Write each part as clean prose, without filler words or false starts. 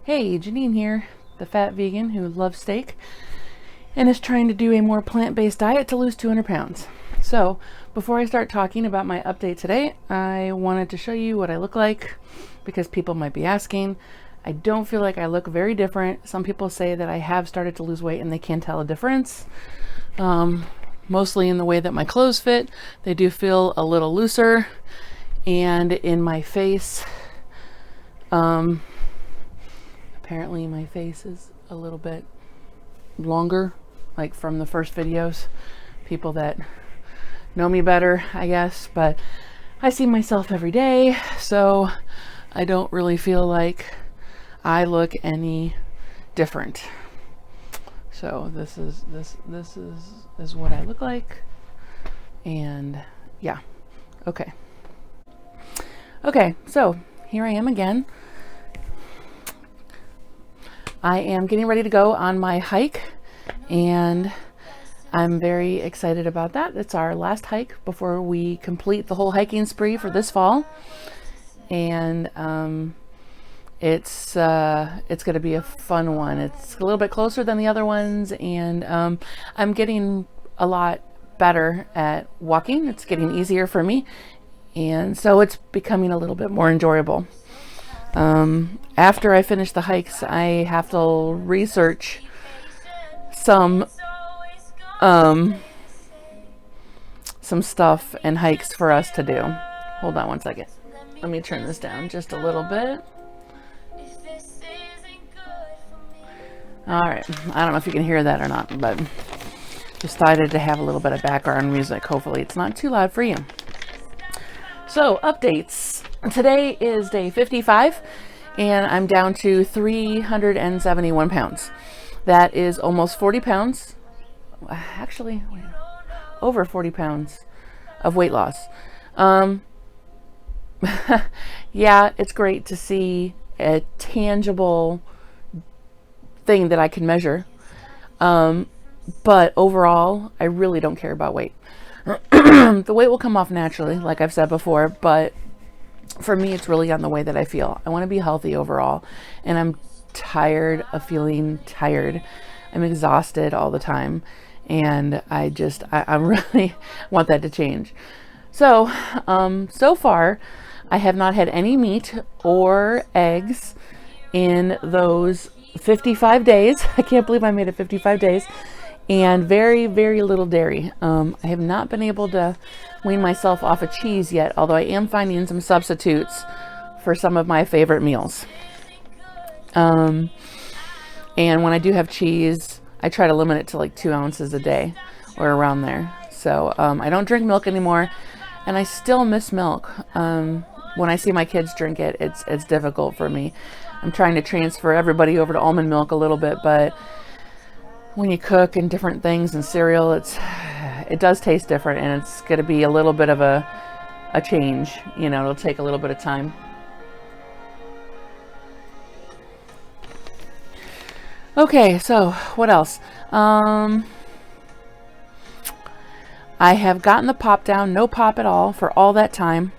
Hey, Janine here, the fat vegan who loves steak and is trying to do a more plant-based diet to lose 200 pounds. So, before I start talking about my update today, I wanted to show you what I look like because people might be asking. I don't feel like I look very different. Some people say that I have started to lose weight and they can't tell a difference. Mostly in the way that my clothes fit. They do feel a little looser, and in my face, apparently my face is a little bit longer, like from the first videos. People that know me better, I guess, but I see myself every day, so I don't really feel like I look any different. So this is what I look like, and yeah, okay, so here I am again. I am getting ready to go on my hike, and I'm very excited about that. It's our last hike before we complete the whole hiking spree for this fall, and it's going to be a fun one. It's a little bit closer than the other ones, and I'm getting a lot better at walking. It's getting easier for me, and so it's becoming a little bit more enjoyable. After I finish the hikes, I have to research some stuff and hikes for us to do. Hold on one second. Let me turn this down just a little bit. All right, I don't know if you can hear that or not, but decided to have a little bit of background music. Hopefully it's not too loud for you. So, updates. Today is day 55, and I'm down to 371 pounds. That is almost 40 pounds, actually over 40 pounds of weight loss. Yeah, it's great to see a tangible thing that I can measure. But overall, I really don't care about weight. The weight will come off naturally, like I've said before, but for me, it's really on the way that I feel. I want to be healthy overall, and I'm tired of feeling tired. I'm exhausted all the time, and I really want that to change. So, so far, I have not had any meat or eggs in those 55 days. I can't believe I made it 55 days. And very, very little dairy. I have not been able to wean myself off of cheese yet, although I am finding some substitutes for some of my favorite meals. And when I do have cheese, I try to limit it to like 2 ounces a day or around there. So I don't drink milk anymore, and I still miss milk. When I see my kids drink it, it's difficult for me. I'm trying to transfer everybody over to almond milk a little bit, but when you cook and different things and cereal, it does taste different, and it's going to be a little bit of a change. You know, it'll take a little bit of time. Okay, so what else? I have gotten the pop down, no pop at all for all that time,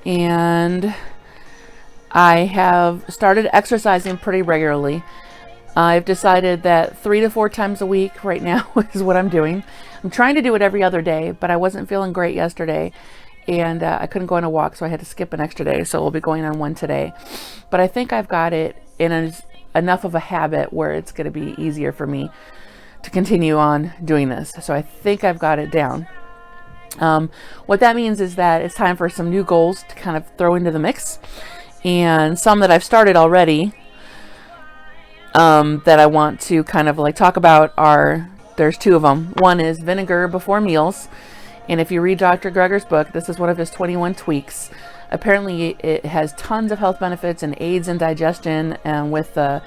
and I have started exercising pretty regularly. I've decided that 3 to 4 times a week right now is what I'm doing. I'm trying to do it every other day, but I wasn't feeling great yesterday, and I couldn't go on a walk, so I had to skip an extra day, so we'll be going on one today. But I think I've got it in enough of a habit where it's going to be easier for me to continue on doing this. So I think I've got it down. What that means is that it's time for some new goals to kind of throw into the mix, and some that I've started already. That I want to kind of like talk about there's 2 of them. One is vinegar before meals. And if you read Dr. Greger's book, this is one of his 21 tweaks. Apparently it has tons of health benefits and aids in digestion and with the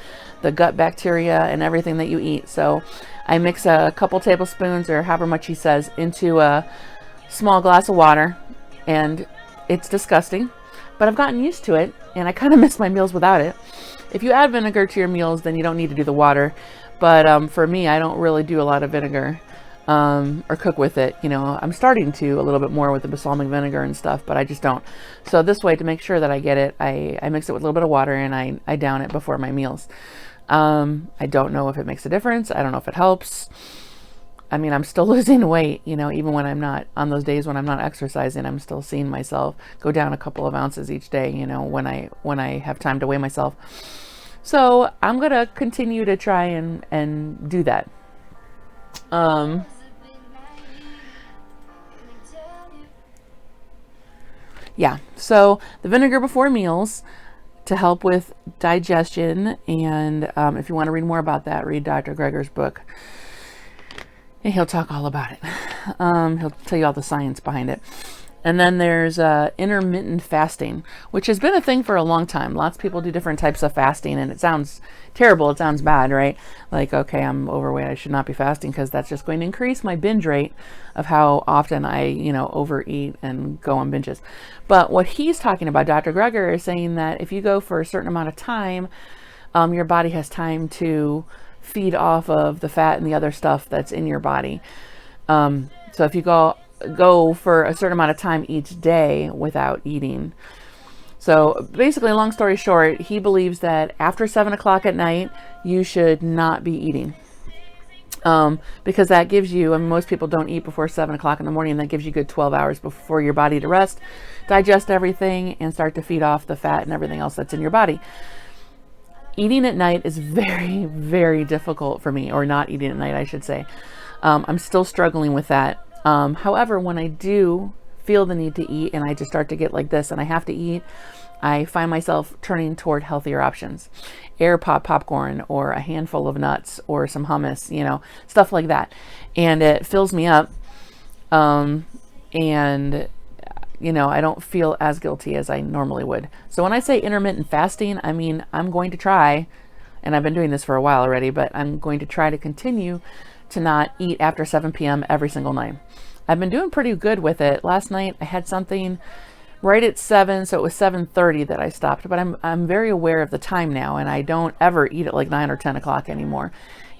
gut bacteria and everything that you eat. So I mix a couple tablespoons, or however much he says, into a small glass of water, and it's disgusting, but I've gotten used to it, and I kind of miss my meals without it. If you add vinegar to your meals, then you don't need to do the water. But for me, I don't really do a lot of vinegar. or cook with it. You know, I'm starting to a little bit more with the balsamic vinegar and stuff, but I just don't. So this way, to make sure that I get it, I mix it with a little bit of water and I down it before my meals. I don't know if it makes a difference. I don't know if it helps. I mean, I'm still losing weight, you know, even when I'm not, on those days when I'm not exercising, I'm still seeing myself go down a couple of ounces each day, you know, when I have time to weigh myself. So I'm going to continue to try and do that. Yeah, so the vinegar before meals to help with digestion. And if you want to read more about that, read Dr. Greger's book. And he'll talk all about it. He'll tell you all the science behind it. And then there's intermittent fasting, which has been a thing for a long time. Lots of people do different types of fasting, and it sounds terrible. It sounds bad, right? Like, okay, I'm overweight. I should not be fasting because that's just going to increase my binge rate of how often I, you know, overeat and go on binges. But what he's talking about, Dr. Greger, is saying that if you go for a certain amount of time, your body has time to feed off of the fat and the other stuff that's in your body. So if you go for a certain amount of time each day without eating. So basically, long story short, he believes that after 7 o'clock at night, you should not be eating. Because that gives you, I mean, most people don't eat before 7 o'clock in the morning, and that gives you good 12 hours before your body to rest, digest everything, and start to feed off the fat and everything else that's in your body. Eating at night is very, very difficult for me, or not eating at night, I should say. I'm still struggling with that. However, when I do feel the need to eat and I just start to get like this and I have to eat, I find myself turning toward healthier options. Air pop popcorn, or a handful of nuts, or some hummus, you know, stuff like that. And it fills me up. And, you know, I don't feel as guilty as I normally would. So when I say intermittent fasting, I mean, I'm going to try, and I've been doing this for a while already, but I'm going to try to continue to not eat after 7 p.m. every single night. I've been doing pretty good with it. Last night I had something right at 7, so it was 7:30 that I stopped, but I'm very aware of the time now, and I don't ever eat at like 9 or 10 o'clock anymore.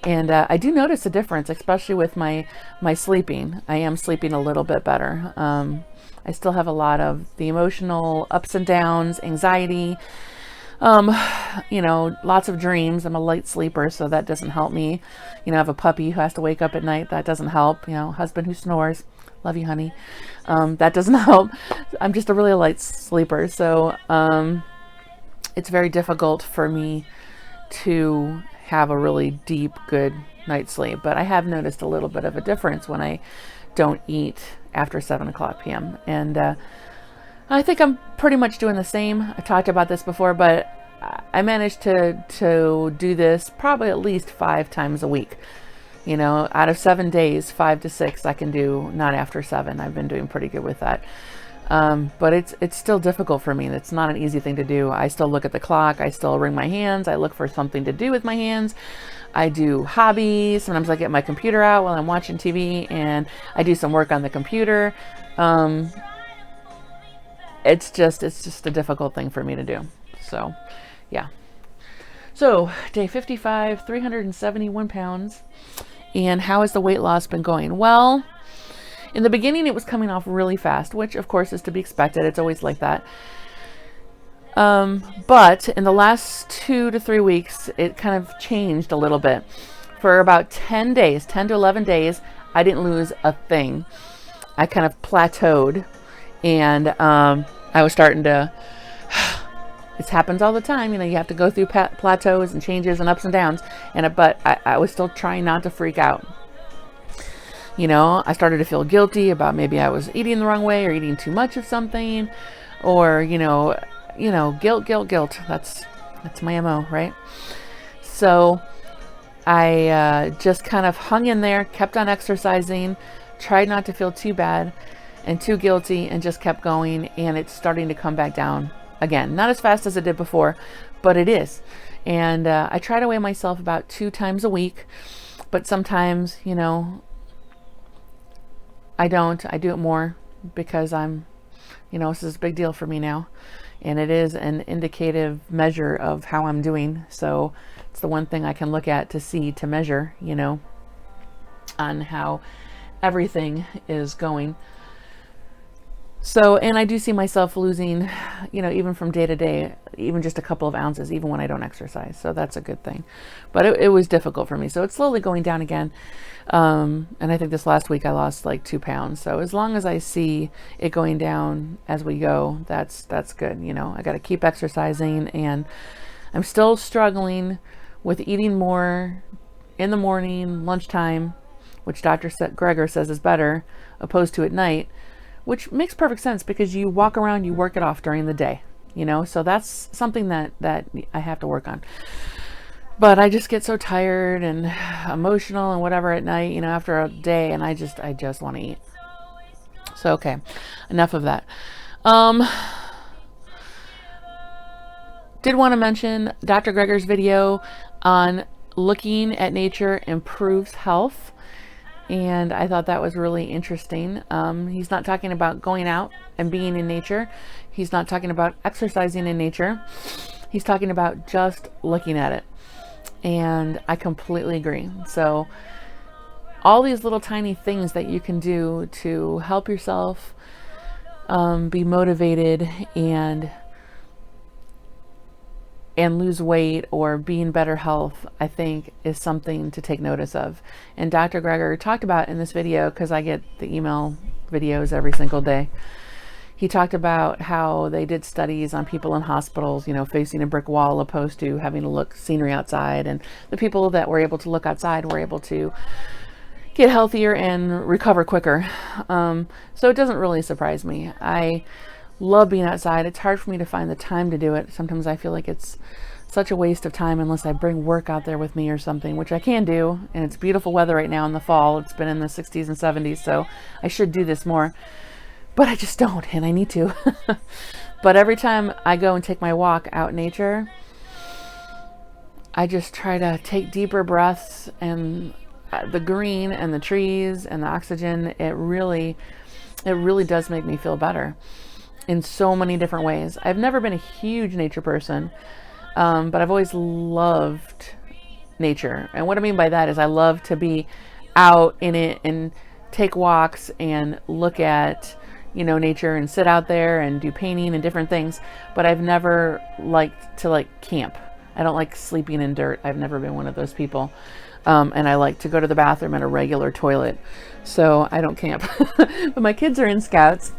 And I do notice a difference, especially with my sleeping. I am sleeping a little bit better. I still have a lot of the emotional ups and downs, anxiety, you know, lots of dreams. I'm a light sleeper, so that doesn't help me. You know, I have a puppy who has to wake up at night. That doesn't help. You know, husband who snores. Love you, honey. That doesn't help. I'm just a really light sleeper. So, it's very difficult for me to have a really deep, good night's sleep. But I have noticed a little bit of a difference when I don't eat after 7 o'clock p.m. And, I think I'm pretty much doing the same. I talked about this before, but I managed to do this probably at least 5 times a week. You know, out of 7 days, 5 to 6 I can do not after 7. I've been doing pretty good with that. But it's still difficult for me. It's not an easy thing to do. I still look at the clock. I still wring my hands. I look for something to do with my hands. I do hobbies. Sometimes I get my computer out while I'm watching TV and I do some work on the computer. It's just a difficult thing for me to do. So, yeah. So, day 55, 371 pounds. And how has the weight loss been going? Well, in the beginning, it was coming off really fast, which of course is to be expected. It's always like that. But in the last 2 to 3 weeks, it kind of changed a little bit. For about 10 days, 10 to 11 days, I didn't lose a thing. I kind of plateaued. And I was starting to, this happens all the time, you know, you have to go through plateaus and changes and ups and downs. But I was still trying not to freak out. You know, I started to feel guilty about maybe I was eating the wrong way or eating too much of something, or, you know, guilt. That's my MO, right? So I just kind of hung in there, kept on exercising, tried not to feel too bad and too guilty, and just kept going. And it's starting to come back down again. Not as fast as it did before, but it is. And I try to weigh myself about 2 times a week, but sometimes, you know, I don't. I do it more because I'm, you know, this is a big deal for me now. And it is an indicative measure of how I'm doing. So it's the one thing I can look at to see, to measure, you know, on how everything is going. So, and I do see myself losing, even from day to day, even just a couple of ounces, even when I don't exercise. So that's a good thing. But it was difficult for me. So it's slowly going down again. And I think this last week I lost like 2 pounds. So as long as I see it going down as we go, that's good. I got to keep exercising, and I'm still struggling with eating more in the morning, lunchtime, which Dr. Greger says is better, opposed to at night, which makes perfect sense because you walk around, you work it off during the day, so that's something that I have to work on. But I just get so tired and emotional and whatever at night, after a day, and I just want to eat. So, okay, enough of that. Did want to mention Dr. Greger's video on looking at nature improves health. And I thought that was really interesting. He's not talking about going out and being in nature. He's not talking about exercising in nature. He's talking about just looking at it. And I completely agree. So all these little tiny things that you can do to help yourself be motivated and lose weight or be in better health, I think is something to take notice of. And Dr. Greger talked about in this video, because I get the email videos every single day, he talked about how they did studies on people in hospitals, facing a brick wall opposed to having to look scenery outside. And the people that were able to look outside were able to get healthier and recover quicker. So it doesn't really surprise me. I love being outside. It's hard for me to find the time to do it. Sometimes I feel like it's such a waste of time unless I bring work out there with me or something, which I can do. And it's beautiful weather right now in the fall. It's been in the 60s and 70s, so I should do this more. But I just don't, and I need to. But every time I go and take my walk out in nature, I just try to take deeper breaths, and the green and the trees and the oxygen, it really does make me feel better in so many different ways. I've never been a huge nature person, but I've always loved nature. And what I mean by that is I love to be out in it and take walks and look at, nature and sit out there and do painting and different things. But I've never liked to camp. I don't like sleeping in dirt. I've never been one of those people. And I like to go to the bathroom in a regular toilet. So I don't camp. But my kids are in Scouts.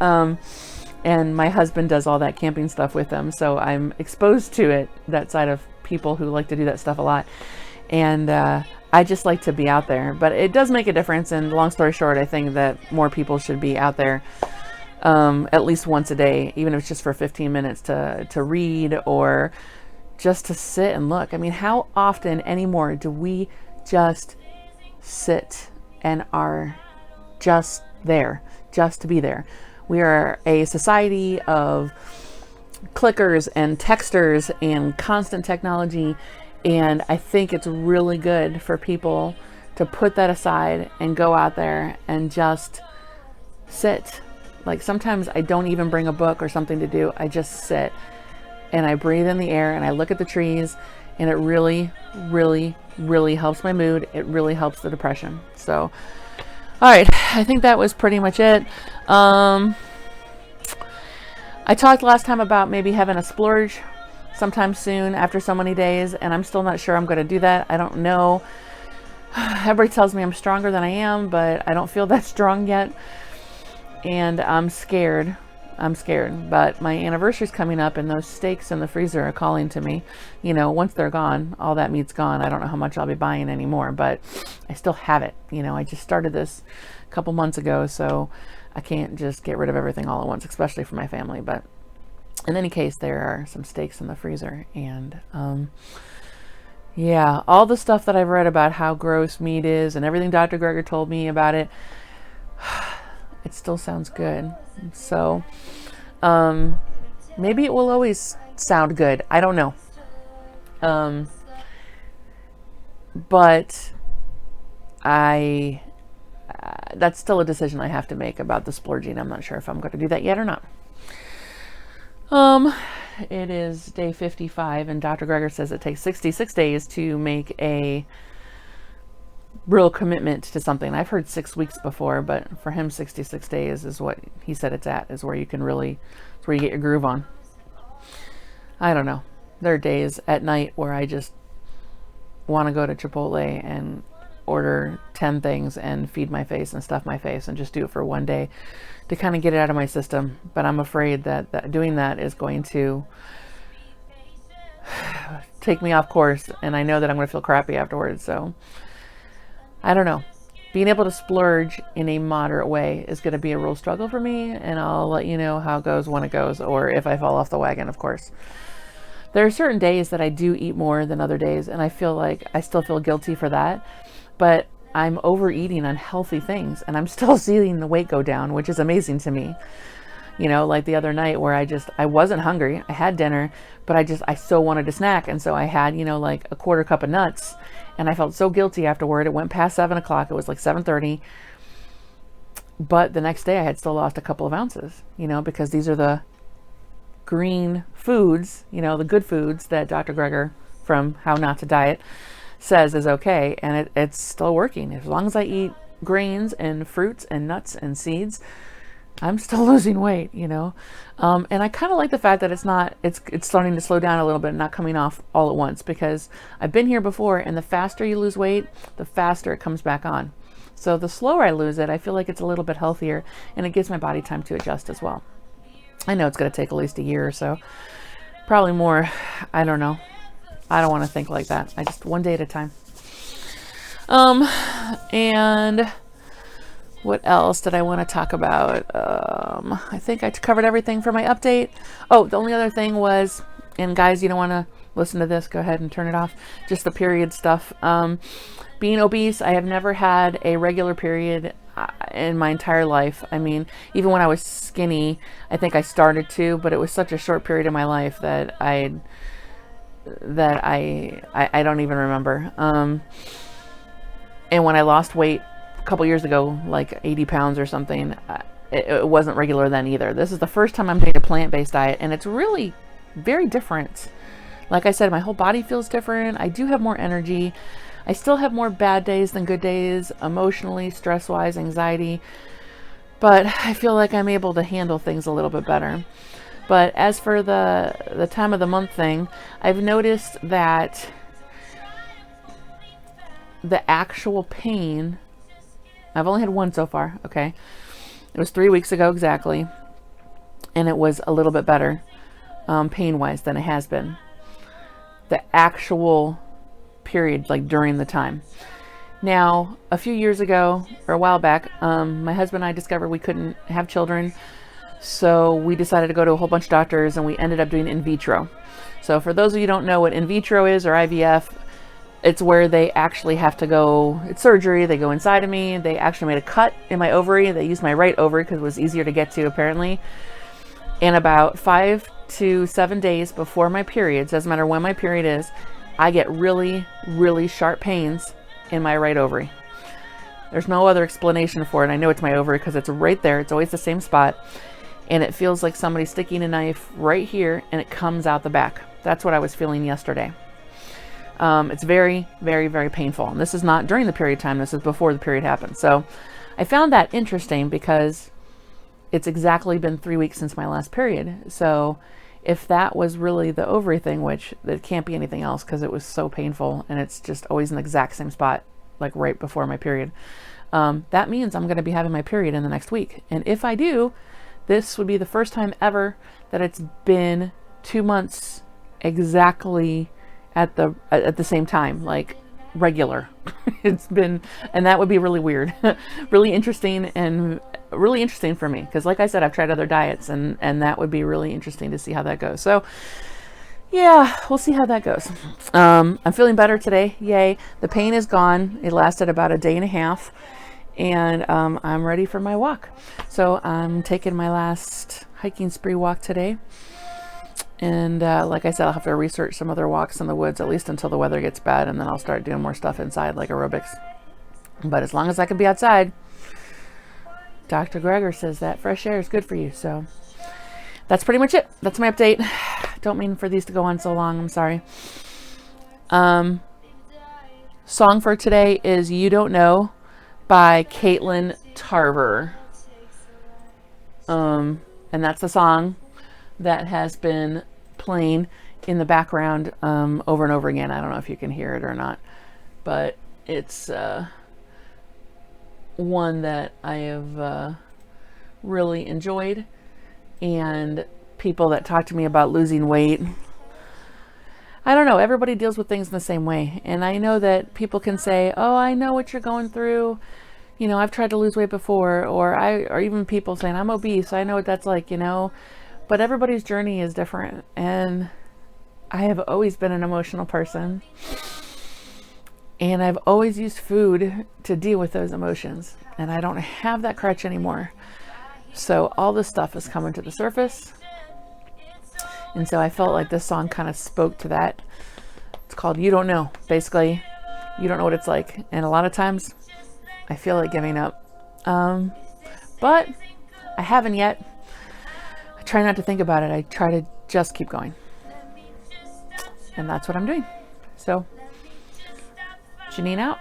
And my husband does all that camping stuff with them. So I'm exposed to it, that side of people who like to do that stuff a lot. And I just like to be out there. But it does make a difference. And long story short, I think that more people should be out there at least once a day, even if it's just for 15 minutes to read or just to sit and look. I mean, how often anymore do we just sit and are just there, just to be there? We are a society of clickers and texters and constant technology. And I think it's really good for people to put that aside and go out there and just sit. Like sometimes I don't even bring a book or something to do. I just sit and I breathe in the air and I look at the trees, and it really, really, really helps my mood. It really helps the depression. So, all right, I think that was pretty much it. I talked last time about maybe having a splurge sometime soon after so many days, and I'm still not sure I'm going to do that. I don't know. Everybody tells me I'm stronger than I am, but I don't feel that strong yet. And I'm scared. But my anniversary's coming up, and those steaks in the freezer are calling to me. Once they're gone, all that meat's gone. I don't know how much I'll be buying anymore, but I still have it. I just started this a couple months ago, so I can't just get rid of everything all at once, especially for my family. But in any case, there are some steaks in the freezer, and yeah, all the stuff that I've read about how gross meat is and everything Dr. Greger told me about it, it still sounds good. So maybe it will always sound good. I don't know. But that's still a decision I have to make about the splurging. I'm not sure if I'm going to do that yet or not. It is day 55, and Dr. Greger says it takes 66 days to make a real commitment to something. I've heard 6 weeks before, but for him, 66 days is what he said it's at, is where you can really, it's where you get your groove on. I don't know. There are days at night where I just want to go to Chipotle and order 10 things and feed my face and stuff my face and just do it for one day to kind of get it out of my system. But I'm afraid that doing that is going to take me off course, and I know that I'm going to feel crappy afterwards. So I don't know. Being able to splurge in a moderate way is going to be a real struggle for me, and I'll let you know how it goes when it goes, or if I fall off the wagon, of course. There are certain days that I do eat more than other days, and I feel like I still feel guilty for that, but I'm overeating on healthy things, and I'm still seeing the weight go down, which is amazing to me. You know, like the other night where I wasn't hungry. I had dinner, but I so wanted a snack. And so I had, like a quarter cup of nuts, and I felt so guilty afterward. It went past 7 o'clock. It was like 7:30. But the next day I had still lost a couple of ounces, because these are the green foods, the good foods that Dr. Greger from How Not to Diet says is okay. And it's still working. As long as I eat grains and fruits and nuts and seeds, I'm still losing weight, and I kind of like the fact that it's starting to slow down a little bit and not coming off all at once, because I've been here before, and the faster you lose weight, the faster it comes back on. So the slower I lose it, I feel like it's a little bit healthier, and it gives my body time to adjust as well. I know it's going to take at least a year or so, probably more. I don't know. I don't want to think like that. I just one day at a time. And what else did I want to talk about? I think I covered everything for my update. Oh, the only other thing was, and guys, you don't want to listen to this, go ahead and turn it off. Just the period stuff. Being obese, I have never had a regular period in my entire life. I mean, even when I was skinny, I think I started to, but it was such a short period of my life that I don't even remember. And when I lost weight a couple years ago, like 80 pounds or something, it wasn't regular then either. This is the first time I'm doing a plant-based diet, and it's really very different. Like I said, my whole body feels different. I do have more energy. I still have more bad days than good days, emotionally, stress-wise, anxiety, but I feel like I'm able to handle things a little bit better. But as for the time of the month thing, I've noticed that the actual pain, I've only had one so far, okay? It was 3 weeks ago exactly, and it was a little bit better pain-wise than it has been. The actual period, like during the time. Now, a few years ago, or a while back, my husband and I discovered we couldn't have children, so we decided to go to a whole bunch of doctors, and we ended up doing in vitro. So for those of you who don't know what in vitro is, or IVF, it's where they actually have to go, it's surgery, they go inside of me, they actually made a cut in my ovary, they used my right ovary because it was easier to get to apparently, and about 5 to 7 days before my period, doesn't matter when my period is, I get really, really sharp pains in my right ovary. There's no other explanation for it. I know it's my ovary because it's right there, it's always the same spot, and it feels like somebody sticking a knife right here and it comes out the back. That's what I was feeling yesterday. It's very, very, very painful. And this is not during the period time. This is before the period happened. So I found that interesting because it's exactly been 3 weeks since my last period. So if that was really the ovary thing, which it can't be anything else because it was so painful and it's just always in the exact same spot, like right before my period, that means I'm going to be having my period in the next week. And if I do, this would be the first time ever that it's been 2 months exactly at the same time, like regular. It's been, and that would be really weird, really interesting, and really interesting for me because, like I said, I've tried other diets, and that would be really interesting to see how that goes. So yeah, we'll see how that goes. I'm feeling better today. Yay. The pain is gone. It lasted about a day and a half, and I'm ready for my walk. So I'm taking my last hiking spree walk today. And like I said, I'll have to research some other walks in the woods, at least until the weather gets bad, and then I'll start doing more stuff inside, like aerobics. But as long as I can be outside, Dr. Greger says that fresh air is good for you. So that's pretty much it. That's my update. Don't mean for these to go on so long. I'm sorry. Song for today is You Don't Know by Caitlin Tarver. And that's the song that has been playing in the background over and over again. I don't know if you can hear it or not, but it's one that I have really enjoyed. And people that talk to me about losing weight, I don't know, everybody deals with things in the same way. And I know that people can say, oh, I know what you're going through. You know, I've tried to lose weight before, or even people saying I'm obese. I know what that's like, you know, but everybody's journey is different. And I have always been an emotional person, and I've always used food to deal with those emotions, and I don't have that crutch anymore. So all this stuff is coming to the surface. And so I felt like this song kind of spoke to that. It's called You Don't Know. Basically, you don't know what it's like. And a lot of times I feel like giving up. But I haven't yet. I try not to think about it. I try to just keep going. And that's what I'm doing. So, Janine out.